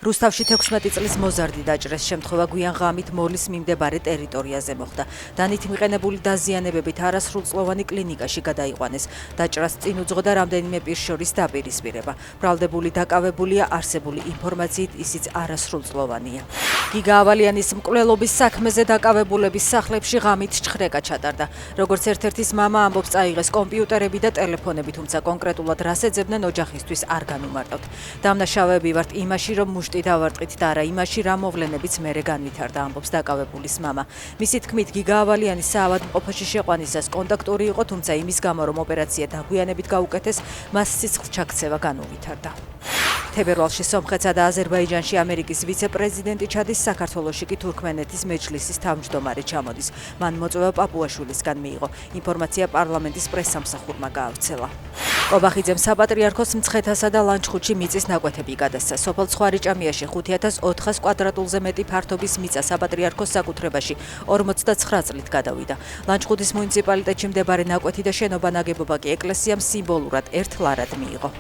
რუსთავში 16 წლის მოზარდი დაჭრეს შემთხვევა გვიან ღამით მოლის მიმდებარე ტერიტორიაზე მოხდა. დანით მიყენებული დაზიანებებით არასრულწლოვანი კლინიკაში გადაიყვანეს. დაჭრას წინ უძღოდა რამდენიმე პირს შორის დაპირისპირება. ბრალდებული დაკავებულია არსებული ინფორმაციით, ისიც არასრულწლოვანია. გიგა ავალიანის მკვლელობის საქმეზე დაკავებულების სახლებში ღამით ჩხრეკა ჩატარდა. როგორც ერთ-ერთის მამა ამბობს, წაიღეს კომპიუტერები და ტელეფონები, თუმცა კონკრეტულად რას ეძებდნენ ოჯახისთვის არ განუმარტავთ. დამნაშავეები ვართ იმაში, რომ დავარტყით და არა იმაში, რა მოვლენებიც მერე განვითარდა, ამბობს დაკავებულის მამა. მისი თქმით, გიგა ავალიანის საავადმყოფოში შეყვანისას კონტაქტური იყო, თუმცა იმის გამო, რომ ოპერაცია დაგვიანებით გაუკეთეს, მას სიცხლჩაქცევა განუვითარდა. თებერვალში სომხეთსა და აზერბაიჯანში ამერიკის ვიცე-პრეზიდენტი ჩადის, საქართველოში კი თურქმენეთის მეჯლისის თავმჯდომარე ჩამოდის. მან მოწვევა პაპუაშვილისგან მიიღო. ინფორმაცია პარლამენტის პრესსამსახურმა გაავრცელა. ყობახიძემ საპატრიარქოს მცხეთასა და ლანჩხუთში მიწის ნაკვეთები გადასცა. სოფელ ცხვარიჭამიაში 5400 კვადრატულზე მეტი ფართობის მიწა საპატრიარქოს საკუთრებაში 49 წლით გადავიდა. ლანჩხუთის მუნიციპალიტეტში მდებარე ნაკვეთი და შენობა ნაგებობა კი ეკლესიამ სიმბოლურად ერთ ლარად მიიღო.